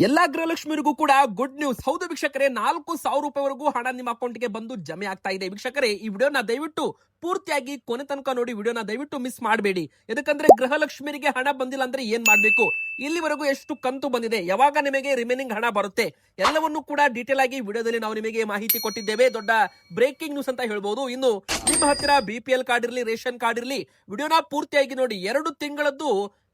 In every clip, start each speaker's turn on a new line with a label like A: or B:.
A: ಎಲ್ಲಾ ಗೃಹಲಕ್ಷ್ಮಿಯರಿಗೂ ಕೂಡ good news. ಹೌದು ವೀಕ್ಷಕರೇ, 4,000 ರೂಪಾಯಿವರೆಗೂ ಹಣ ನಿಮ್ಮ ಅಕೌಂಟ್ಗೆ ಬಂದು ಜಮೆ ಆಗ್ತಾ ಇದೆ. ವೀಕ್ಷಕರೇ, ಈ ವಿಡಿಯೋನ ದಯವಿಟ್ಟು ಪೂರ್ತಿಯಾಗಿ ಕೊನೆ ತನಕ ನೋಡಿ. ವಿಡಿಯೋನ ದಯವಿಟ್ಟು ಮಿಸ್ ಮಾಡಬೇಡಿ. ಯಾಕಂದ್ರೆ ಗೃಹಲಕ್ಷ್ಮಿಯರಿಗೆ ಹಣ ಬಂದಿಲ್ಲ ಅಂದ್ರೆ ಏನ್ ಮಾಡ್ಬೇಕು, ಇಲ್ಲಿವರೆಗೂ ಎಷ್ಟು ಕಂತು ಬಂದಿದೆ, ಯಾವಾಗ ನಿಮಗೆ ರಿಮೈನಿಂಗ್ ಹಣ ಬರುತ್ತೆ, ಎಲ್ಲವನ್ನೂ ಕೂಡ ಡೀಟೇಲ್ ಆಗಿ ವಿಡಿಯೋದಲ್ಲಿ ನಾವು ನಿಮಗೆ ಮಾಹಿತಿ ಕೊಟ್ಟಿದ್ದೇವೆ. ದೊಡ್ಡ ಬ್ರೇಕಿಂಗ್ ನ್ಯೂಸ್ ಅಂತ ಹೇಳ್ಬಹುದು. ಇನ್ನು ನಿಮ್ಮ ಹತ್ತಿರ BPL ಕಾರ್ಡ್ ಇರಲಿ, ರೇಷನ್ ಕಾರ್ಡ್ ಇರಲಿ, ವಿಡಿಯೋನ ಪೂರ್ತಿಯಾಗಿ ನೋಡಿ. 2 ತಿಂಗಳದ್ದು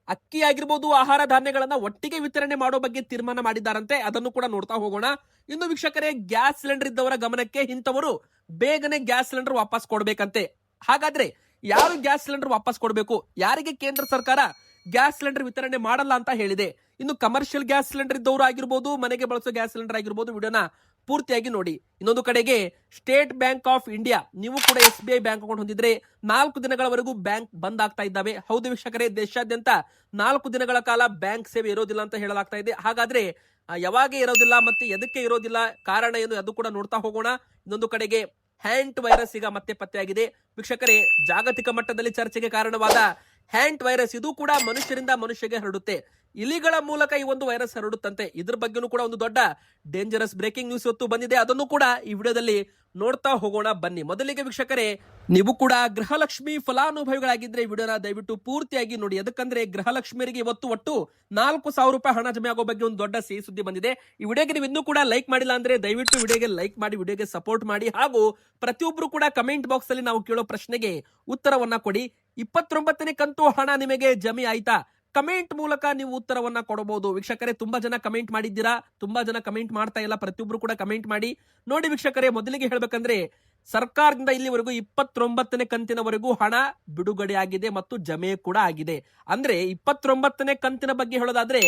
A: ಅಕ್ಕಿ ಆಗಿರಬಹುದು, ಆಹಾರ ಧಾನ್ಯಗಳನ್ನ ಒಟ್ಟಿಗೆ ವಿತರಣೆ ಮಾಡೋ ಬಗ್ಗೆ ತೀರ್ಮಾನ ಮಾಡಿದ್ದಾರಂತೆ. ಅದನ್ನು ಕೂಡ ನೋಡ್ತಾ ಹೋಗೋಣ. ಇನ್ನು ವೀಕ್ಷಕರೇ, ಗ್ಯಾಸ್ ಸಿಲಿಂಡರ್ ಇದ್ದವರ ಗಮನಕ್ಕೆ, ಇಂಥವರು ಬೇಗನೆ ಗ್ಯಾಸ್ ಸಿಲಿಂಡರ್ ವಾಪಸ್ ಕೊಡ್ಬೇಕಂತೆ. ಹಾಗಾದ್ರೆ ಯಾರು ಗ್ಯಾಸ್ ಸಿಲಿಂಡರ್ ವಾಪಸ್ ಕೊಡಬೇಕು, ಯಾರಿಗೆ ಕೇಂದ್ರ ಸರ್ಕಾರ ಗ್ಯಾಸ್ ಸಿಲಿಂಡರ್ ವಿತರಣೆ ಮಾಡಲ್ಲ ಅಂತ ಹೇಳಿದೆ. ಇನ್ನು ಕಮರ್ಷಿಯಲ್ ಗ್ಯಾಸ್ ಸಿಲಿಂಡರ್ ಇದ್ದವರು ಆಗಿರ್ಬೋದು, ಮನೆಗೆ ಬಳಸೋ ಗ್ಯಾಸ್ ಸಿಲಿಂಡರ್ ಆಗಿರ್ಬೋದು, ವಿಡಿಯೋನ ಪೂರ್ತಿಯಾಗಿ ನೋಡಿ. ಇನ್ನೊಂದು ಕಡೆಗೆ ಸ್ಟೇಟ್ ಬ್ಯಾಂಕ್ ಆಫ್ ಇಂಡಿಯಾ, ನೀವು ಕೂಡ SBI ಬ್ಯಾಂಕ್ ಅಕೌಂಟ್ ಹೊಂದಿದ್ರೆ 4 ದಿನಗಳವರೆಗೂ ಬ್ಯಾಂಕ್ ಬಂದ್ ಆಗ್ತಾ ಇದ್ದಾವೆ. ಹೌದು ವೀಕ್ಷಕರೇ, ದೇಶಾದ್ಯಂತ 4 ದಿನಗಳ ಕಾಲ ಬ್ಯಾಂಕ್ ಸೇವೆ ಇರೋದಿಲ್ಲ ಅಂತ ಹೇಳಲಾಗ್ತಾ ಇದೆ. ಹಾಗಾದ್ರೆ ಯಾವಾಗ ಇರೋದಿಲ್ಲ ಮತ್ತೆ ಎದಕ್ಕೆ ಇರೋದಿಲ್ಲ, ಕಾರಣ ಏನು, ಅದು ಕೂಡ ನೋಡ್ತಾ ಹೋಗೋಣ. ಇನ್ನೊಂದು ಕಡೆಗೆ ಹ್ಯಾಂಟ್ ವೈರಸ್ ಈಗ ಮತ್ತೆ ಪತ್ತೆಯಾಗಿದೆ. ವೀಕ್ಷಕರೇ, ಜಾಗತಿಕ ಮಟ್ಟದಲ್ಲಿ ಚರ್ಚೆಗೆ ಕಾರಣವಾದ ಹ್ಯಾಂಟ್ ವೈರಸ್, ಇದು ಕೂಡ ಮನುಷ್ಯರಿಂದ ಮನುಷ್ಯಗೆ ಹರಡುತ್ತೆ. ಇಲಿಗಳ ಮೂಲಕ ಈ ಒಂದು ವೈರಸ್ ಹರಡುತ್ತಂತೆ. ಇದ್ರ ಬಗ್ಗೆನೂ ಕೂಡ ಒಂದು ದೊಡ್ಡ ಡೇಂಜರಸ್ ಬ್ರೇಕಿಂಗ್ ನ್ಯೂಸ್ ಇವತ್ತು ಬಂದಿದೆ. ಅದನ್ನು ಕೂಡ ಈ ವಿಡಿಯೋದಲ್ಲಿ ನೋಡ್ತಾ ಹೋಗೋಣ ಬನ್ನಿ. ಮೊದಲಿಗೆ ವೀಕ್ಷಕರೇ, ನೀವು ಕೂಡ ಗೃಹಲಕ್ಷ್ಮಿ ಫಲಾನುಭವಿಗಳಾಗಿದ್ರೆ ವಿಡಿಯೋನ ದಯವಿಟ್ಟು ಪೂರ್ತಿಯಾಗಿ ನೋಡಿ. ಅದಕ್ಕಂದ್ರೆ ಗೃಹಲಕ್ಷ್ಮಿಯರಿಗೆ ಇವತ್ತು ಒಟ್ಟು 4,000 ರೂಪಾಯಿ ಹಣ ಜಮೆ ಆಗೋ ಬಗ್ಗೆ ಒಂದು ದೊಡ್ಡ ಸಿಹಿ ಸುದ್ದಿ ಬಂದಿದೆ. ಈ ವಿಡಿಯೋಗೆ ನೀವು ಇನ್ನೂ ಕೂಡ ಲೈಕ್ ಮಾಡಿಲ್ಲ ಅಂದ್ರೆ ದಯವಿಟ್ಟು ವಿಡಿಯೋಗೆ ಲೈಕ್ ಮಾಡಿ, ವಿಡಿಯೋಗೆ ಸಪೋರ್ಟ್ ಮಾಡಿ. ಹಾಗೂ ಪ್ರತಿಯೊಬ್ರು ಕೂಡ ಕಮೆಂಟ್ ಬಾಕ್ಸ್ ಅಲ್ಲಿ ನಾವು ಕೇಳೋ ಪ್ರಶ್ನೆಗೆ ಉತ್ತರವನ್ನ ಕೊಡಿ. 29ನೇ ಕಂತು ಹಣ ನಿಮಗೆ ಜಮೆ ಆಯ್ತಾ? ಕಮೆಂಟ್ ಮೂಲಕ ನೀವು ಉತ್ತರವನ್ನ ಕೊಡಬಹುದು. ವೀಕ್ಷಕರೇ, ತುಂಬಾ ಜನ ಕಮೆಂಟ್ ಮಾಡಿದ್ದೀರಾ, ತುಂಬಾ ಜನ ಕಮೆಂಟ್ ಮಾಡ್ತಾ ಇಲ್ಲ. ಪ್ರತಿಯೊಬ್ರು ಕೂಡ ಕಮೆಂಟ್ ಮಾಡಿ. ನೋಡಿ ವೀಕ್ಷಕರೇ, ಮೊದಲಿಗೆ ಹೇಳ್ಬೇಕಂದ್ರೆ, ಸರ್ಕಾರದಿಂದ ಇಲ್ಲಿವರೆಗೂ 29ನೇ ಕಂತಿನವರೆಗೂ ಹಣ ಬಿಡುಗಡೆ ಆಗಿದೆ ಮತ್ತು ಜಮೆ ಕೂಡ ಆಗಿದೆ. ಅಂದ್ರೆ 29ನೇ ಕಂತಿನ ಬಗ್ಗೆ ಹೇಳೋದಾದ್ರೆ,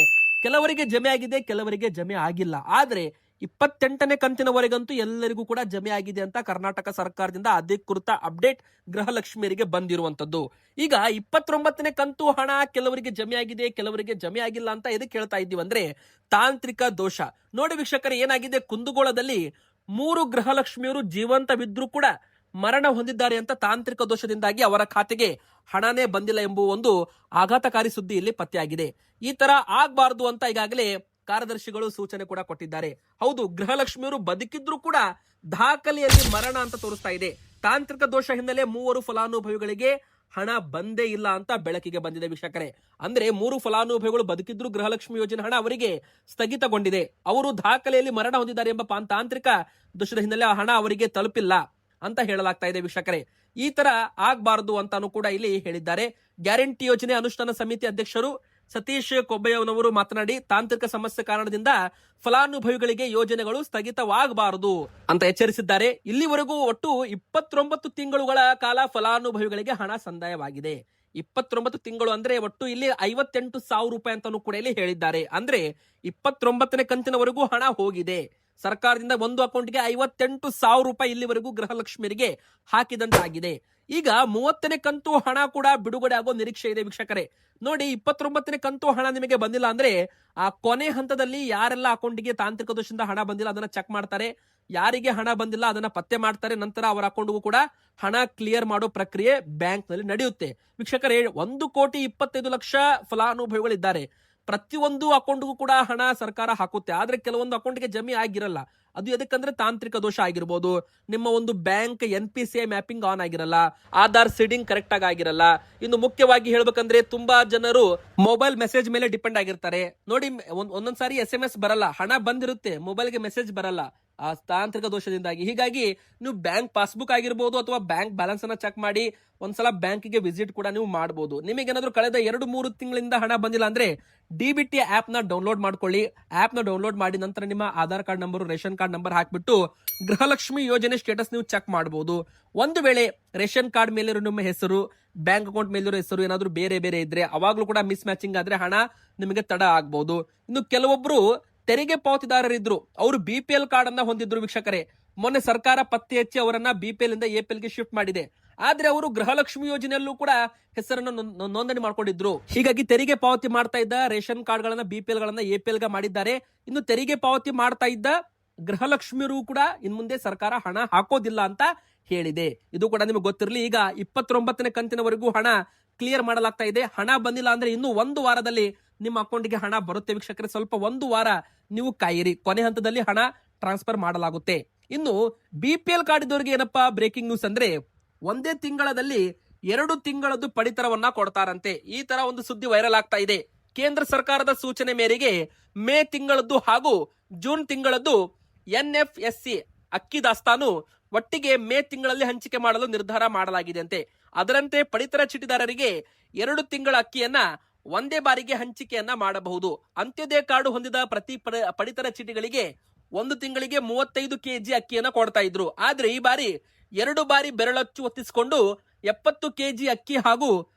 A: ಕೆಲವರಿಗೆ ಜಮೆ ಆಗಿದೆ, ಕೆಲವರಿಗೆ ಜಮೆ ಆಗಿಲ್ಲ. ಆದ್ರೆ 28ನೇ ಕಂತಿನವರೆಗಂತೂ ಎಲ್ಲರಿಗೂ ಕೂಡ ಜಮೆ ಆಗಿದೆ ಅಂತ ಕರ್ನಾಟಕ ಸರ್ಕಾರದಿಂದ ಅಧಿಕೃತ ಅಪ್ಡೇಟ್ ಗೃಹಲಕ್ಷ್ಮಿಯರಿಗೆ ಬಂದಿರುವಂತದ್ದು. ಈಗ 29ನೇ ಕಂತು ಹಣ ಕೆಲವರಿಗೆ ಜಮೆ ಆಗಿದೆ, ಕೆಲವರಿಗೆ ಜಮೆ ಆಗಿಲ್ಲ ಅಂತ ಎದಕ್ಕೆ ಹೇಳ್ತಾ ಇದ್ದೀವಿ ಅಂದ್ರೆ, ತಾಂತ್ರಿಕ ದೋಷ. ನೋಡಿ ವೀಕ್ಷಕರೇ, ಏನಾಗಿದೆ, ಕುಂದಗೋಳದಲ್ಲಿ 3 ಗೃಹಲಕ್ಷ್ಮಿಯರು ಜೀವಂತವಿದ್ರೂ ಕೂಡ ಮರಣ ಹೊಂದಿದ್ದಾರೆ ಅಂತ ತಾಂತ್ರಿಕ ದೋಷದಿಂದಾಗಿ ಅವರ ಖಾತೆಗೆ ಹಣನೇ ಬಂದಿಲ್ಲ ಎಂಬುವ ಒಂದು ಆಘಾತಕಾರಿ ಸುದ್ದಿ ಇಲ್ಲಿ ಪತ್ತೆಯಾಗಿದೆ. ಈ ತರ ಆಗ್ಬಾರ್ದು ಅಂತ ಈಗಾಗಲೇ ಕಾರ್ಯದರ್ಶಿಗಳು ಸೂಚನೆ ಕೂಡ ಕೊಟ್ಟಿದ್ದಾರೆ. ಹೌದು, ಗೃಹಲಕ್ಷ್ಮಿಯರು ಬದುಕಿದ್ರು ಕೂಡ ದಾಖಲೆಯಲ್ಲಿ ಮರಣ ಅಂತ ತೋರಿಸ್ತಾ ಇದೆ. ತಾಂತ್ರಿಕ ದೋಷ ಹಿನ್ನೆಲೆ 3 ಫಲಾನುಭವಿಗಳಿಗೆ ಹಣ ಬಂದೇ ಇಲ್ಲ ಅಂತ ಬೆಳಕಿಗೆ ಬಂದಿದೆ ವೀಕ್ಷಕರೇ. ಅಂದ್ರೆ 3 ಫಲಾನುಭವಿಗಳು ಬದುಕಿದ್ರು ಗೃಹಲಕ್ಷ್ಮಿ ಯೋಜನೆ ಹಣ ಅವರಿಗೆ ಸ್ಥಗಿತಗೊಂಡಿದೆ. ಅವರು ದಾಖಲೆಯಲ್ಲಿ ಮರಣ ಹೊಂದಿದ್ದಾರೆ ಎಂಬ ತಾಂತ್ರಿಕ ದೋಷದ ಹಿನ್ನೆಲೆ ಹಣ ಅವರಿಗೆ ತಲುಪಿಲ್ಲ ಅಂತ ಹೇಳಲಾಗ್ತಾ ಇದೆ ವೀಕ್ಷಕರೇ. ಈ ತರ ಆಗ್ಬಾರ್ದು ಅಂತಾನು ಕೂಡ ಇಲ್ಲಿ ಹೇಳಿದ್ದಾರೆ. ಗ್ಯಾರಂಟಿ ಯೋಜನೆ ಅನುಷ್ಠಾನ ಸಮಿತಿ ಅಧ್ಯಕ್ಷರು ಸತೀಶ್ ಕೊಬ್ಬಯ್ಯನವರು ಮಾತನಾಡಿ, ತಾಂತ್ರಿಕ ಸಮಸ್ಯೆ ಕಾರಣದಿಂದ ಫಲಾನುಭವಿಗಳಿಗೆ ಯೋಜನೆಗಳು ಸ್ಥಗಿತವಾಗಬಾರದು ಅಂತ ಎಚ್ಚರಿಸಿದ್ದಾರೆ. ಇಲ್ಲಿವರೆಗೂ ಒಟ್ಟು 29 ತಿಂಗಳುಗಳ ಕಾಲ ಫಲಾನುಭವಿಗಳಿಗೆ ಹಣ ಸಂದಾಯವಾಗಿದೆ. 29 ತಿಂಗಳು ಅಂದ್ರೆ ಒಟ್ಟು ಇಲ್ಲಿ 58,000 ರೂಪಾಯಿ ಅಂತಾನು ಕೂಡ ಇಲ್ಲಿ ಹೇಳಿದ್ದಾರೆ. ಅಂದ್ರೆ 29ನೇ ಕಂತಿನವರೆಗೂ ಹಣ ಹೋಗಿದೆ. ಸರ್ಕಾರದಿಂದ ಒಂದು ಅಕೌಂಟ್ಗೆ 58,000 ರೂಪಾಯಿ ಇಲ್ಲಿವರೆಗೂ ಗೃಹಲಕ್ಷ್ಮಿಯರಿಗೆ ಹಾಕಿದಂತಾಗಿದೆ. ಈಗ 30ನೇ ಕಂತು ಹಣ ಕೂಡ ಬಿಡುಗಡೆ ಆಗೋ ನಿರೀಕ್ಷೆ ಇದೆ ವೀಕ್ಷಕರೇ. ನೋಡಿ, 29ನೇ ಕಂತು ಹಣ ನಿಮಗೆ ಬಂದಿಲ್ಲ ಅಂದ್ರೆ ಆ ಕೊನೆ ಹಂತದಲ್ಲಿ ಯಾರೆಲ್ಲ ಅಕೌಂಟ್ಗೆ ತಾಂತ್ರಿಕ ದೋಷದಿಂದ ಹಣ ಬಂದಿಲ್ಲ ಅದನ್ನ ಚೆಕ್ ಮಾಡ್ತಾರೆ. ಯಾರಿಗೆ ಹಣ ಬಂದಿಲ್ಲ ಅದನ್ನ ಪತ್ತೆ ಮಾಡ್ತಾರೆ. ನಂತರ ಅವರ ಅಕೌಂಟ್ಗೂ ಕೂಡ ಹಣ ಕ್ಲಿಯರ್ ಮಾಡೋ ಪ್ರಕ್ರಿಯೆ ಬ್ಯಾಂಕ್ ನಲ್ಲಿ ನಡೆಯುತ್ತೆ. ವೀಕ್ಷಕರೇ, 1,25,00,000 ಫಲಾನುಭವಿಗಳಿದ್ದಾರೆ. ಪ್ರತಿಯೊಂದು ಅಕೌಂಟ್ಗೂ ಕೂಡ ಹಣ ಸರ್ಕಾರ ಹಾಕುತ್ತೆ. ಆದ್ರೆ ಕೆಲವೊಂದು ಅಕೌಂಟ್ಗೆ ಜಮೆ ಆಗಿರಲ್ಲ. ಅದು ಎದಕ್ಕಂದ್ರೆ ತಾಂತ್ರಿಕ ದೋಷ ಆಗಿರ್ಬೋದು, ನಿಮ್ಮ ಒಂದು ಬ್ಯಾಂಕ್ NPCI ಮ್ಯಾಪಿಂಗ್ ಆನ್ ಆಗಿರಲ್ಲ, ಆಧಾರ್ ಸೀಡಿಂಗ್ ಕರೆಕ್ಟ್ ಆಗಿರಲ್ಲ. ಇನ್ನು ಮುಖ್ಯವಾಗಿ ಹೇಳ್ಬೇಕಂದ್ರೆ, ತುಂಬಾ ಜನರು ಮೊಬೈಲ್ ಮೆಸೇಜ್ ಮೇಲೆ ಡಿಪೆಂಡ್ ಆಗಿರ್ತಾರೆ. ನೋಡಿ, ಒಂದೊಂದ್ಸಾರಿ SMS ಬರಲ್ಲ, ಹಣ ಬಂದಿರುತ್ತೆ, ಮೊಬೈಲ್ಗೆ ಮೆಸೇಜ್ ಬರಲ್ಲ ಆ ತಾಂತ್ರಿಕ ದೋಷದಿಂದಾಗಿ. ಹೀಗಾಗಿ ನೀವು ಬ್ಯಾಂಕ್ ಪಾಸ್ಬುಕ್ ಆಗಿರ್ಬೋದು ಅಥವಾ ಬ್ಯಾಂಕ್ ಬ್ಯಾಲೆನ್ಸ್ ಅನ್ನ ಚೆಕ್ ಮಾಡಿ ಒಂದ್ಸಲ ಬ್ಯಾಂಕಿಗೆ ವಿಸಿಟ್ ಕೂಡ ನೀವು ಮಾಡಬಹುದು. ನಿಮಗೇನಾದ್ರೂ ಕಳೆದ 2-3 ತಿಂಗಳಿಂದ ಹಣ ಬಂದಿಲ್ಲ ಅಂದ್ರೆ DBT ಆಪ್ ನ ಡೌನ್ಲೋಡ್ ಮಾಡ್ಕೊಳ್ಳಿ. ಆಪ್ ನ ಡೌನ್ಲೋಡ್ ಮಾಡಿ ನಂತರ ನಿಮ್ಮ Aadhaar card number, ration card number ಹಾಕ್ಬಿಟ್ಟು ಗೃಹಲಕ್ಷ್ಮಿ ಯೋಜನೆ ಸ್ಟೇಟಸ್ ನೀವು ಚೆಕ್ ಮಾಡಬಹುದು. ಒಂದು ವೇಳೆ ರೇಷನ್ ಕಾರ್ಡ್ ಮೇಲಿರೋ ನಿಮ್ಮ ಹೆಸರು, ಬ್ಯಾಂಕ್ ಅಕೌಂಟ್ ಮೇಲಿರೋ ಹೆಸರು ಏನಾದ್ರೂ ಬೇರೆ ಬೇರೆ ಇದ್ರೆ ಅವಾಗ್ಲೂ ಕೂಡ ಮಿಸ್ ಮ್ಯಾಚಿಂಗ್ ಆದ್ರೆ ಹಣ ನಿಮಗೆ ತಡ ಆಗ್ಬಹುದು. ಇನ್ನು ಕೆಲವೊಬ್ರು ತೆರಿಗೆ ಪಾವತಿದಾರರಿದ್ರು, ಅವರು BPL ಕಾರ್ಡ್ ಅನ್ನ ಹೊಂದಿದ್ರು ವೀಕ್ಷಕರೇ. ಮೊನ್ನೆ ಸರ್ಕಾರ ಪತ್ತೆ ಹಚ್ಚಿ ಅವರನ್ನ BPL ಇಂದ APL ಗೆ ಶಿಫ್ಟ್ ಮಾಡಿದೆ. ಆದ್ರೆ ಅವರು ಗೃಹಲಕ್ಷ್ಮಿ ಯೋಜನೆಯಲ್ಲೂ ಕೂಡ ಹೆಸರನ್ನು ನೋಂದಣಿ ಮಾಡ್ಕೊಂಡಿದ್ರು. ಹೀಗಾಗಿ ತೆರಿಗೆ ಪಾವತಿ ಮಾಡ್ತಾ ಇದ್ದ ರೇಷನ್ ಕಾರ್ಡ್ ಗಳನ್ನ BPL ಗಳನ್ನ APL ಗೆ ಮಾಡಿದ್ದಾರೆ. ಇನ್ನು ತೆರಿಗೆ ಪಾವತಿ ಮಾಡ್ತಾ ಇದ್ದ ಗೃಹಲಕ್ಷ್ಮಿಯರು ಕೂಡ ಇನ್ ಮುಂದೆ ಸರ್ಕಾರ ಹಣ ಹಾಕೋದಿಲ್ಲ ಅಂತ ಹೇಳಿದೆ. ಇದು ಕೂಡ ನಿಮಗೆ ಗೊತ್ತಿರಲಿ. ಈಗ 29ನೇ ಕಂತಿನವರೆಗೂ ಹಣ ಕ್ಲಿಯರ್ ಮಾಡಲಾಗ್ತಾ ಇದೆ. ಹಣ ಬಂದಿಲ್ಲ ಅಂದ್ರೆ ಇನ್ನು 1 ವಾರದಲ್ಲಿ ನಿಮ್ಮ ಅಕೌಂಟ್ಗೆ ಹಣ ಬರುತ್ತೆ ವೀಕ್ಷಕರೇ. ಸ್ವಲ್ಪ 1 ವಾರ ನೀವು ಕಾಯಿರಿ, ಕೊನೆ ಹಂತದಲ್ಲಿ ಹಣ ಟ್ರಾನ್ಸ್ಫರ್ ಮಾಡಲಾಗುತ್ತೆ. ಇನ್ನು BPL ಕಾರ್ಡ್ ಇದ್ದವರಿಗೆ ಏನಪ್ಪಾ ಬ್ರೇಕಿಂಗ್ ನ್ಯೂಸ್ ಅಂದ್ರೆ, ಒಂದೇ ತಿಂಗಳಲ್ಲಿ 2 ತಿಂಗಳದ್ದು ಪಡಿತರವನ್ನ ಕೊಡ್ತಾರಂತೆ. ಈ ತರ ಒಂದು ಸುದ್ದಿ ವೈರಲ್ ಆಗ್ತಾ ಇದೆ. ಕೇಂದ್ರ ಸರ್ಕಾರದ ಸೂಚನೆ ಮೇರೆಗೆ ಮೇ ತಿಂಗಳದ್ದು ಹಾಗೂ ಜೂನ್ ತಿಂಗಳದ್ದು NFSC ಅಕ್ಕಿ ದಾಸ್ತಾನು ಒಟ್ಟಿಗೆ ಮೇ ತಿಂಗಳಲ್ಲಿ ಹಂಚಿಕೆ ಮಾಡಲು ನಿರ್ಧಾರ ಮಾಡಲಾಗಿದೆ ಅಂತೆ. ಅದರಂತೆ ಪಡಿತರ ಚೀಟಿದಾರರಿಗೆ 2 ತಿಂಗಳ ಅಕ್ಕಿಯನ್ನ ಒಂದೇ ಬಾರಿಗೆ ಹಂಚಿಕೆಯನ್ನ ಮಾಡಬಹುದು. ಅಂತ್ಯೋದಯ ಕಾರ್ಡು ಹೊಂದಿದ ಪ್ರತಿ ಪಡಿತರ ಚೀಟಿಗಳಿಗೆ 1 ತಿಂಗಳಿಗೆ 35 kg ಅಕ್ಕಿಯನ್ನ ಕೊಡ್ತಾ ಇದ್ರು. ಆದ್ರೆ ಈ ಬಾರಿ 2 ಬಾರಿ ಬೆರಳಚ್ಚು ಒತ್ತಿಸಿಕೊಂಡು 70 kg ಅಕ್ಕಿ ಹಾಗೂ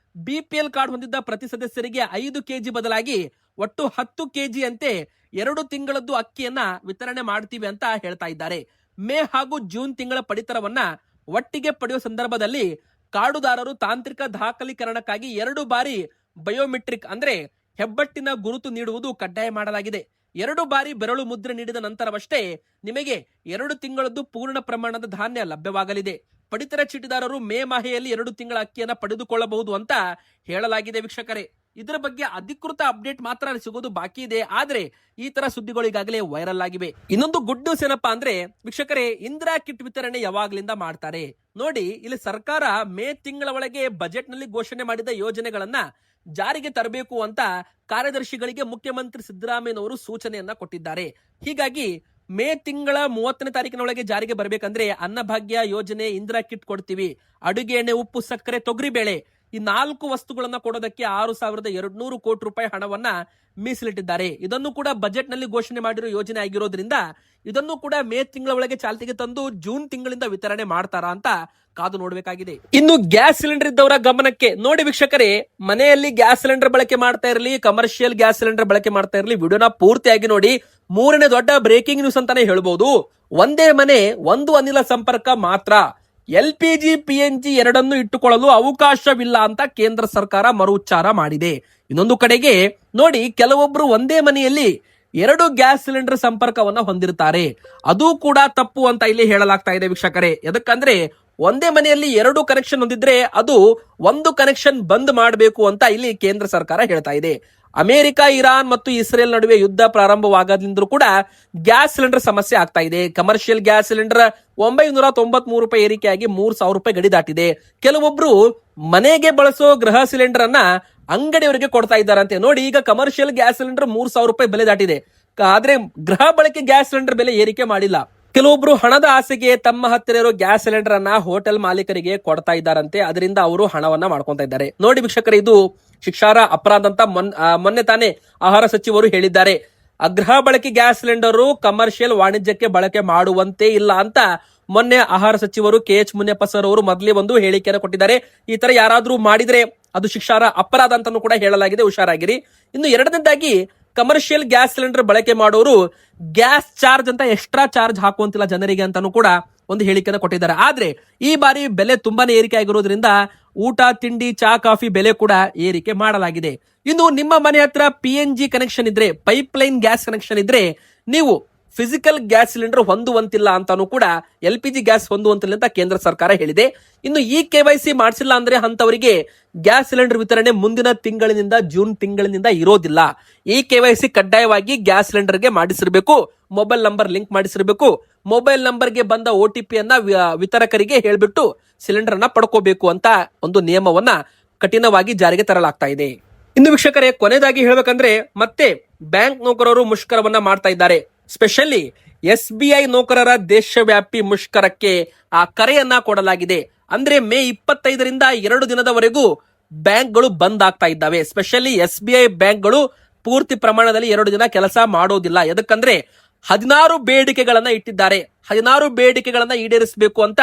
A: BPL ಕಾರ್ಡ್ ಹೊಂದಿದ್ದ ಪ್ರತಿ ಸದಸ್ಯರಿಗೆ 5 kg ಬದಲಾಗಿ ಒಟ್ಟು 10 kg ಅಂತೆ 2 ತಿಂಗಳದ್ದು ಅಕ್ಕಿಯನ್ನ ವಿತರಣೆ ಮಾಡ್ತೀವಿ ಅಂತ ಹೇಳ್ತಾ ಇದ್ದಾರೆ. ಮೇ ಹಾಗೂ ಜೂನ್ ತಿಂಗಳ ಪಡಿತರವನ್ನ ಒಟ್ಟಿಗೆ ಪಡೆಯುವ ಸಂದರ್ಭದಲ್ಲಿ ಕಾರ್ಡುದಾರರು ತಾಂತ್ರಿಕ ದಾಖಲೀಕರಣಕ್ಕಾಗಿ 2 ಬಾರಿ ಬಯೋಮೆಟ್ರಿಕ್ ಅಂದ್ರೆ ಹೆಬ್ಬಟ್ಟಿನ ಗುರುತು ನೀಡುವುದು ಕಡ್ಡಾಯ ಮಾಡಲಾಗಿದೆ. 2 ಬಾರಿ ಬೆರಳು ಮುದ್ರೆ ನೀಡಿದ ನಂತರವಷ್ಟೇ ನಿಮಗೆ 2 ತಿಂಗಳದ್ದು ಪೂರ್ಣ ಪ್ರಮಾಣದ ಧಾನ್ಯ ಲಭ್ಯವಾಗಲಿದೆ. ಪಡಿತರ ಚೀಟಿದಾರರು ಮೇ ಮಾಹೆಯಲ್ಲಿ 2 ತಿಂಗಳ ಅಕ್ಕಿಯನ್ನ ಪಡೆದುಕೊಳ್ಳಬಹುದು ಅಂತ ಹೇಳಲಾಗಿದೆ ವೀಕ್ಷಕರೇ. ಇದರ ಬಗ್ಗೆ ಅಧಿಕೃತ ಅಪ್ಡೇಟ್ ಮಾತ್ರ ಸಿಗೋದು ಬಾಕಿ ಇದೆ. ಆದ್ರೆ ಈ ತರ ಸುದ್ದಿಗಳು ಈಗಾಗಲೇ ವೈರಲ್ ಆಗಿವೆ. ಇನ್ನೊಂದು ಗುಡ್ ನ್ಯೂಸ್ ಏನಪ್ಪಾ ಅಂದ್ರೆ ವೀಕ್ಷಕರೇ, ಇಂದಿರಾ ಕಿಟ್ ವಿತರಣೆ ಯಾವಾಗ್ಲಿಂದ ಮಾಡ್ತಾರೆ ನೋಡಿ. ಇಲ್ಲಿ ಸರ್ಕಾರ ಮೇ ತಿಂಗಳ ಒಳಗೆ ಬಜೆಟ್ ನಲ್ಲಿ ಘೋಷಣೆ ಮಾಡಿದ ಯೋಜನೆಗಳನ್ನ ಜಾರಿಗೆ ತರಬೇಕು ಅಂತ ಕಾರ್ಯದರ್ಶಿಗಳಿಗೆ ಮುಖ್ಯಮಂತ್ರಿ ಸಿದ್ದರಾಮಯ್ಯನವರು ಸೂಚನೆಯನ್ನ ಕೊಟ್ಟಿದ್ದಾರೆ. ಹೀಗಾಗಿ ಮೇ ತಿಂಗಳ 30ನೇ ತಾರೀಕಿನೊಳಗೆ ಜಾರಿಗೆ ಬರಬೇಕಂದ್ರೆ ಅನ್ನಭಾಗ್ಯ ಯೋಜನೆ, ಇಂದಿರಾ ಕಿಟ್ ಕೊಡ್ತೀವಿ, ಅಡುಗೆ ಎಣ್ಣೆ, ಉಪ್ಪು, ಸಕ್ಕರೆ, ತೊಗರಿಬೇಳೆ ಈ 4 ವಸ್ತುಗಳನ್ನ ಕೊಡೋದಕ್ಕೆ 6,200 ಕೋಟಿ ರೂಪಾಯಿ ಹಣವನ್ನ ಮೀಸಲಿಟ್ಟಿದ್ದಾರೆ. ಇದನ್ನು ಕೂಡ ಬಜೆಟ್ ನಲ್ಲಿ ಘೋಷಣೆ ಮಾಡಿರೋ ಯೋಜನೆ ಆಗಿರೋದ್ರಿಂದ ಇದನ್ನು ಕೂಡ ಮೇ ತಿಂಗಳ ಒಳಗೆ ಚಾಲ್ತಿಗೆ ತಂದು ಜೂನ್ ತಿಂಗಳಿಂದ ವಿತರಣೆ ಮಾಡ್ತಾರಾ ಅಂತ ಕಾದು ನೋಡಬೇಕಾಗಿದೆ. ಇನ್ನು ಗ್ಯಾಸ್ ಸಿಲಿಂಡರ್ ಇದ್ದವರ ಗಮನಕ್ಕೆ ನೋಡಿ ವೀಕ್ಷಕರೇ, ಮನೆಯಲ್ಲಿ ಗ್ಯಾಸ್ ಸಿಲಿಂಡರ್ ಬಳಕೆ ಮಾಡ್ತಾ ಇರಲಿ, ಕಮರ್ಷಿಯಲ್ ಗ್ಯಾಸ್ ಸಿಲಿಂಡರ್ ಬಳಕೆ ಮಾಡ್ತಾ ಇರಲಿ, ವಿಡಿಯೋನ ಪೂರ್ತಿಯಾಗಿ ನೋಡಿ. 3ನೇ ದೊಡ್ಡ ಬ್ರೇಕಿಂಗ್ ನ್ಯೂಸ್ ಅಂತಾನೆ ಹೇಳ್ಬಹುದು. ಒಂದೇ ಮನೆ ಒಂದು ಅನಿಲ ಸಂಪರ್ಕ ಮಾತ್ರ, LPG PNG ಎರಡನ್ನು ಇಟ್ಟುಕೊಳ್ಳಲು ಅವಕಾಶವಿಲ್ಲ ಅಂತ ಕೇಂದ್ರ ಸರ್ಕಾರ ಮರು ಉಚ್ಚಾರ ಮಾಡಿದೆ. ಇನ್ನೊಂದು ಕಡೆಗೆ ನೋಡಿ, ಕೆಲವೊಬ್ರು ಒಂದೇ ಮನೆಯಲ್ಲಿ 2 ಗ್ಯಾಸ್ ಸಿಲಿಂಡರ್ ಸಂಪರ್ಕವನ್ನ ಹೊಂದಿರ್ತಾರೆ. ಅದು ಕೂಡ ತಪ್ಪು ಅಂತ ಇಲ್ಲಿ ಹೇಳಲಾಗ್ತಾ ಇದೆ ವೀಕ್ಷಕರೇ. ಎದಕ್ಕಂದ್ರೆ ಒಂದೇ ಮನೆಯಲ್ಲಿ 2 ಕನೆಕ್ಷನ್ ಹೊಂದಿದ್ರೆ ಅದು 1 ಕನೆಕ್ಷನ್ ಬಂದ್ ಮಾಡಬೇಕು ಅಂತ ಇಲ್ಲಿ ಕೇಂದ್ರ ಸರ್ಕಾರ ಹೇಳ್ತಾ ಇದೆ. ಅಮೆರಿಕ, ಇರಾನ್ ಮತ್ತು ಇಸ್ರೇಲ್ ನಡುವೆ ಯುದ್ಧ ಪ್ರಾರಂಭವಾಗದಿಂದ್ರೂ ಕೂಡ ಗ್ಯಾಸ್ ಸಿಲಿಂಡರ್ ಸಮಸ್ಯೆ ಆಗ್ತಾ ಇದೆ. ಕಮರ್ಷಿಯಲ್ ಗ್ಯಾಸ್ ಸಿಲಿಂಡರ್ 993 ರೂಪಾಯಿ ಏರಿಕೆಯಾಗಿ 3,000 ರೂಪಾಯಿ ಗಡಿ ದಾಟಿದೆ. ಕೆಲವೊಬ್ರು ಮನೆಗೆ ಬಳಸೋ ಗೃಹ ಸಿಲಿಂಡರ್ ಅನ್ನ ಅಂಗಡಿಯವರಿಗೆ ಕೊಡ್ತಾ ಇದ್ದಾರಂತೆ. ನೋಡಿ, ಈಗ ಕಮರ್ಷಿಯಲ್ ಗ್ಯಾಸ್ ಸಿಲಿಂಡರ್ 3,000 ರೂಪಾಯಿ ಬೆಲೆ ದಾಟಿದೆ. ಆದ್ರೆ ಗೃಹ ಬಳಕೆ ಗ್ಯಾಸ್ ಸಿಲಿಂಡರ್ ಬೆಲೆ ಏರಿಕೆ ಮಾಡಿಲ್ಲ. ಕೆಲವೊಬ್ರು ಹಣದ ಆಸೆಗೆ ತಮ್ಮ ಹತ್ತಿರ ಇರೋ ಗ್ಯಾಸ್ ಸಿಲಿಂಡರ್ ಅನ್ನ ಹೋಟೆಲ್ ಮಾಲೀಕರಿಗೆ ಕೊಡ್ತಾ ಇದ್ದಾರಂತೆ. ಅದರಿಂದ ಅವರು ಹಣವನ್ನ ಮಾಡ್ಕೊಂತ ಇದ್ದಾರೆ. ನೋಡಿ ವೀಕ್ಷಕರೇ, ಇದು ಶಿಕ್ಷಾರ್ಹ ಅಪರಾಧ ಅಂತ ಮೊನ್ನೆ ತಾನೇ ಆಹಾರ ಸಚಿವರು ಹೇಳಿದ್ದಾರೆ. ಗೃಹ ಬಳಕೆ ಗ್ಯಾಸ್ ಸಿಲಿಂಡರ್ ಕಮರ್ಷಿಯಲ್ ವಾಣಿಜ್ಯಕ್ಕೆ ಬಳಕೆ ಮಾಡುವಂತೆ ಇಲ್ಲ ಅಂತ ಮೊನ್ನೆ ಆಹಾರ ಸಚಿವರು KH ಮುನಿಯಪ್ಪ ಸರ್ ಅವರು ಮೊದಲೇ ಒಂದು ಹೇಳಿಕೆಯನ್ನು ಕೊಟ್ಟಿದ್ದಾರೆ. ಈ ತರ ಯಾರಾದ್ರೂ ಮಾಡಿದ್ರೆ ಅದು ಶಿಕ್ಷಾರ್ಹ ಅಪರಾಧ ಅಂತಾನು ಕೂಡ ಹೇಳಲಾಗಿದೆ, ಹುಷಾರಾಗಿರಿ. ಇನ್ನು ಎರಡನೇದಾಗಿ, ಕಮರ್ಷಿಯಲ್ ಗ್ಯಾಸ್ ಸಿಲಿಂಡರ್ ಬಳಕೆ ಮಾಡೋರು ಗ್ಯಾಸ್ ಚಾರ್ಜ್ ಅಂತ ಎಕ್ಸ್ಟ್ರಾ ಚಾರ್ಜ್ ಹಾಕುವಂತಿಲ್ಲ ಜನರಿಗೆ ಅಂತಾನು ಕೂಡ ಒಂದು ಹೇಳಿಕೆಯನ್ನು ಕೊಟ್ಟಿದ್ದಾರೆ. ಆದ್ರೆ ಈ ಬಾರಿ ಬೆಲೆ ತುಂಬಾನೇ ಏರಿಕೆ ಆಗಿರೋದ್ರಿಂದ ಊಟ, ತಿಂಡಿ, ಚಾ, ಕಾಫಿ ಬೆಲೆ ಕೂಡ ಏರಿಕೆ ಮಾಡಲಾಗಿದೆ. ಇನ್ನು ನಿಮ್ಮ ಮನೆ ಹತ್ರ PNG ಕನೆಕ್ಷನ್ ಇದ್ರೆ, ಪೈಪ್ ಲೈನ್ ಗ್ಯಾಸ್ ಕನೆಕ್ಷನ್ ಇದ್ರೆ ನೀವು ಫಿಸಿಕಲ್ ಗ್ಯಾಸ್ ಸಿಲಿಂಡರ್ ಹೊಂದುವಂತಿಲ್ಲ ಅಂತಾನು ಕೂಡ LPG ಗ್ಯಾಸ್ ಹೊಂದುವಂತಿಲ್ಲ ಅಂತ ಕೇಂದ್ರ ಸರ್ಕಾರ ಹೇಳಿದೆ. ಇನ್ನು ಈ KYC ಮಾಡಿಸಿಲ್ಲ ಅಂದ್ರೆ ಅಂತವರಿಗೆ ಗ್ಯಾಸ್ ಸಿಲಿಂಡರ್ ವಿತರಣೆ ಮುಂದಿನ ತಿಂಗಳಿನಿಂದ ಜೂನ್ ತಿಂಗಳಿನಿಂದ ಇರೋದಿಲ್ಲ. ಈ KYC ಕಡ್ಡಾಯವಾಗಿ ಗ್ಯಾಸ್ ಸಿಲಿಂಡರ್ಗೆ ಮಾಡಿಸಿರ್ಬೇಕು, ಮೊಬೈಲ್ ನಂಬರ್ ಲಿಂಕ್ ಮಾಡಿಸಿರ್ಬೇಕು, ಮೊಬೈಲ್ ನಂಬರ್ಗೆ ಬಂದ OTP ಅನ್ನ ವಿತರಕರಿಗೆ ಹೇಳ್ಬಿಟ್ಟು ಸಿಲಿಂಡರ್ ಅನ್ನ ಪಡ್ಕೋಬೇಕು ಅಂತ ಒಂದು ನಿಯಮವನ್ನ ಕಠಿಣವಾಗಿ ಜಾರಿಗೆ ತರಲಾಗ್ತಾ ಇದೆ. ಇನ್ನು ವೀಕ್ಷಕರೇ, ಕೊನೆಯದಾಗಿ ಹೇಳ್ಬೇಕಂದ್ರೆ ಮತ್ತೆ ಬ್ಯಾಂಕ್ ನೌಕರರು ಮುಷ್ಕರವನ್ನ ಮಾಡ್ತಾ ಇದ್ದಾರೆ. ಸ್ಪೆಷಲಿ SBI ನೌಕರರ ದೇಶವ್ಯಾಪಿ ಮುಷ್ಕರಕ್ಕೆ ಕರೆಯನ್ನ ಕೊಡಲಾಗಿದೆ. ಅಂದ್ರೆ ಮೇ 25ರಿಂದ 2 ದಿನದವರೆಗೂ ಬ್ಯಾಂಕ್ಗಳು ಬಂದ್ ಆಗ್ತಾ ಇದ್ದಾವೆ. ಸ್ಪೆಷಲಿ SBI ಬ್ಯಾಂಕ್ಗಳು ಪೂರ್ತಿ ಪ್ರಮಾಣದಲ್ಲಿ 2 ದಿನ ಕೆಲಸ ಮಾಡೋದಿಲ್ಲ. ಎದಕ್ಕಂದ್ರೆ 16 ಬೇಡಿಕೆಗಳನ್ನ ಇಟ್ಟಿದ್ದಾರೆ. 16 ಬೇಡಿಕೆಗಳನ್ನ ಈಡೇರಿಸಬೇಕು ಅಂತ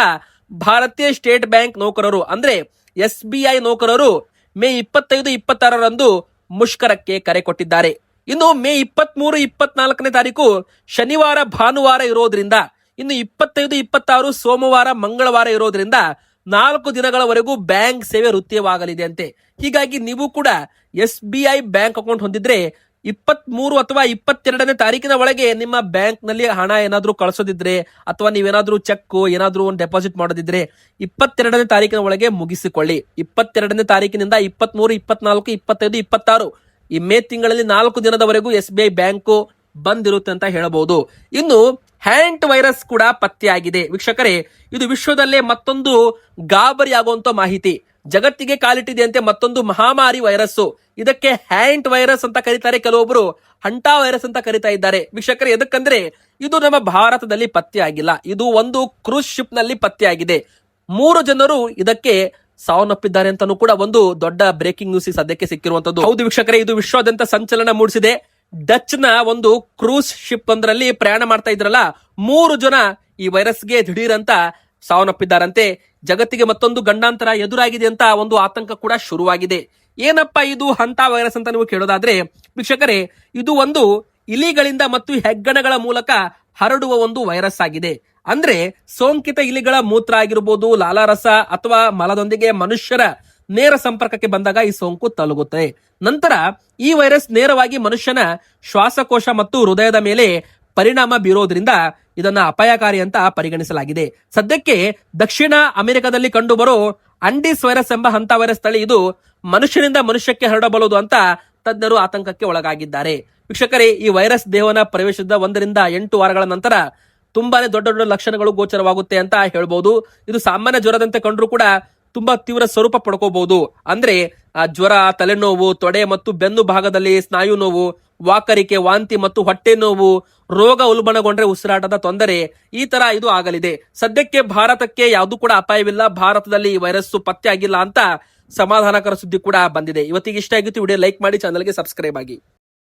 A: ಭಾರತೀಯ ಸ್ಟೇಟ್ ಬ್ಯಾಂಕ್ ನೌಕರರು ಅಂದ್ರೆ SBI ನೌಕರರು ಮೇ 25-26ರಂದು ಮುಷ್ಕರಕ್ಕೆ ಕರೆ ಕೊಟ್ಟಿದ್ದಾರೆ. ಇನ್ನು ಮೇ 23-24ನೇ ತಾರೀಕು ಶನಿವಾರ, ಭಾನುವಾರ ಇರೋದ್ರಿಂದ, ಇನ್ನು 25-26 ಸೋಮವಾರ, ಮಂಗಳವಾರ ಇರೋದ್ರಿಂದ 4 ದಿನಗಳವರೆಗೂ ಬ್ಯಾಂಕ್ ಸೇವೆ ವೃತ್ತಿಯವಾಗಲಿದೆ ಅಂತೆ. ಹೀಗಾಗಿ ನೀವು ಕೂಡ SBI ಬ್ಯಾಂಕ್ ಅಕೌಂಟ್ ಹೊಂದಿದ್ರೆ 23 ಅಥವಾ 22ನೇ ತಾರೀಕಿನ ಒಳಗೆ ನಿಮ್ಮ ಬ್ಯಾಂಕ್ ನಲ್ಲಿ ಹಣ ಏನಾದ್ರೂ ಕಳಿಸೋದಿದ್ರೆ ಅಥವಾ ನೀವೇನಾದ್ರೂ ಚೆಕ್ ಏನಾದ್ರೂ ಒಂದು ಡೆಪಾಸಿಟ್ ಮಾಡೋದಿದ್ರೆ 22ನೇ ತಾರೀಕಿನ ಒಳಗೆ ಮುಗಿಸಿಕೊಳ್ಳಿ. 22ನೇ ತಾರೀಕಿನಿಂದ 23, 24, 25, 26 ಈ ಮೇ ತಿಂಗಳಲ್ಲಿ 4 ದಿನದವರೆಗೂ SBI ಬ್ಯಾಂಕು ಬಂದಿರುತ್ತೆ ಅಂತ ಹೇಳಬಹುದು. ಇನ್ನು ಹ್ಯಾಂಟ್ ವೈರಸ್ ಕೂಡ ಪತ್ತೆಯಾಗಿದೆ ವೀಕ್ಷಕರೇ. ಇದು ವಿಶ್ವದಲ್ಲೇ ಮತ್ತೊಂದು ಗಾಬರಿ ಆಗುವಂತ ಮಾಹಿತಿ. ಜಗತ್ತಿಗೆ ಕಾಲಿಟ್ಟಿದೆಯಂತೆ ಮತ್ತೊಂದು ಮಹಾಮಾರಿ ವೈರಸ್ಸು. ಇದಕ್ಕೆ ಹ್ಯಾಂಟ್ ವೈರಸ್ ಅಂತ ಕರೀತಾರೆ, ಕೆಲವೊಬ್ರು ಹಂಟಾ ವೈರಸ್ ಅಂತ ಕರೀತಾ ಇದ್ದಾರೆ ವೀಕ್ಷಕರೇ. ಎದಕ್ಕಂದ್ರೆ ಇದು ನಮ್ಮ ಭಾರತದಲ್ಲಿ ಪತ್ತೆಯಾಗಿಲ್ಲ, ಇದು ಒಂದು ಕ್ರೂಸ್ ಶಿಪ್ ನಲ್ಲಿ ಪತ್ತೆಯಾಗಿದೆ. 3 ಜನರು ಇದಕ್ಕೆ ಸಾವನ್ನಪ್ಪಿದ್ದಾರೆ ಅಂತಾನೂ ಕೂಡ ಒಂದು ದೊಡ್ಡ ಬ್ರೇಕಿಂಗ್ ನ್ಯೂಸ್ ಸದ್ಯಕ್ಕೆ ಸಿಕ್ಕಿರುವಂತದ್ದು. ಹೌದು ವೀಕ್ಷಕರೇ, ಇದು ವಿಶ್ವಾದ್ಯಂತ ಸಂಚಲನ ಮೂಡಿಸಿದೆ. ಡಚ್ ನ ಒಂದು ಕ್ರೂಸ್ ಶಿಪ್ ಒಂದರಲ್ಲಿ ಪ್ರಯಾಣ ಮಾಡ್ತಾ ಇದ್ರಲ್ಲ, 3 ಜನ ಈ ವೈರಸ್ಗೆ ದಿಢೀರಂತ ಸಾವನ್ನಪ್ಪಿದ್ದಾರಂತೆ. ಜಗತ್ತಿಗೆ ಮತ್ತೊಂದು ಗಂಡಾಂತರ ಎದುರಾಗಿದೆ ಅಂತ ಒಂದು ಆತಂಕ ಕೂಡ ಶುರುವಾಗಿದೆ. ಏನಪ್ಪಾ ಇದು ಹಂತಾ ವೈರಸ್ ಅಂತ ನೀವು ಕೇಳೋದಾದ್ರೆ ವೀಕ್ಷಕರೇ, ಇದು ಒಂದು ಇಲಿಗಳಿಂದ ಮತ್ತು ಹೆಗ್ಗಣಗಳ ಮೂಲಕ ಹರಡುವ ಒಂದು ವೈರಸ್ ಆಗಿದೆ. ಅಂದ್ರೆ ಸೋಂಕಿತ ಇಲಿಗಳ ಮೂತ್ರ ಆಗಿರಬಹುದು, ಲಾಲಾರಸ ಅಥವಾ ಮಲದೊಂದಿಗೆ ಮನುಷ್ಯರ ನೇರ ಸಂಪರ್ಕಕ್ಕೆ ಬಂದಾಗ ಈ ಸೋಂಕು ತಲುಗುತ್ತೆ. ನಂತರ ಈ ವೈರಸ್ ನೇರವಾಗಿ ಮನುಷ್ಯನ ಶ್ವಾಸಕೋಶ ಮತ್ತು ಹೃದಯದ ಮೇಲೆ ಪರಿಣಾಮ ಬೀರೋದ್ರಿಂದ ಇದನ್ನ ಅಪಾಯಕಾರಿ ಅಂತ ಪರಿಗಣಿಸಲಾಗಿದೆ. ಸದ್ಯಕ್ಕೆ ದಕ್ಷಿಣ ಅಮೆರಿಕದಲ್ಲಿ ಕಂಡುಬರೋ ಅಂಡಿಸ್ ವೈರಸ್ ಎಂಬ ಹಂತ ವೈರಸ್ ತಳಿ ಇದು ಮನುಷ್ಯನಿಂದ ಮನುಷ್ಯಕ್ಕೆ ಹರಡಬಲ್ಲದು ಅಂತ ತಜ್ಞರು ಆತಂಕಕ್ಕೆ ಒಳಗಾಗಿದ್ದಾರೆ. ವೀಕ್ಷಕರೇ, ಈ ವೈರಸ್ ದೇಹನ ಪ್ರವೇಶಿಸಿದ 1 ರಿಂದ 8 ವಾರಗಳ ನಂತರ ತುಂಬಾನೇ ದೊಡ್ಡ ದೊಡ್ಡ ಲಕ್ಷಣಗಳು ಗೋಚರವಾಗುತ್ತೆ ಅಂತ ಹೇಳ್ಬಹುದು. ಇದು ಸಾಮಾನ್ಯ ಜ್ವರದಂತೆ ಕಂಡ್ರು ಕೂಡ ತುಂಬಾ ತೀವ್ರ ಸ್ವರೂಪ ಪಡ್ಕೋಬಹುದು. ಅಂದ್ರೆ ಜ್ವರ, ತಲೆನೋವು, ತೊಡೆ ಮತ್ತು ಬೆನ್ನು ಭಾಗದಲ್ಲಿ ಸ್ನಾಯು ನೋವು, ವಾಕರಿಕೆ, ವಾಂತಿ ಮತ್ತು ಹೊಟ್ಟೆ ನೋವು, ರೋಗ ಉಲ್ಬಣಗೊಂಡ್ರೆ ಉಸಿರಾಟದ ತೊಂದರೆ, ಈ ತರ ಇದು ಆಗಲಿದೆ. ಸದ್ಯಕ್ಕೆ ಭಾರತಕ್ಕೆ ಯಾವುದು ಕೂಡ ಅಪಾಯವಿಲ್ಲ, ಭಾರತದಲ್ಲಿ ಈ ವೈರಸ್ ಪತ್ತೆ ಆಗಿಲ್ಲ ಅಂತ ಸಮಾಧಾನಕರ ಸುದ್ದಿ ಕೂಡ ಬಂದಿದೆ. ಇವತ್ತಿಗೆ ಇಷ್ಟ ಆಗಿತ್ತು. ವಿಡಿಯೋ ಲೈಕ್ ಮಾಡಿ, ಚಾನಲ್ಗೆ ಸಬ್ಸ್ಕ್ರೈಬ್ ಆಗಿ.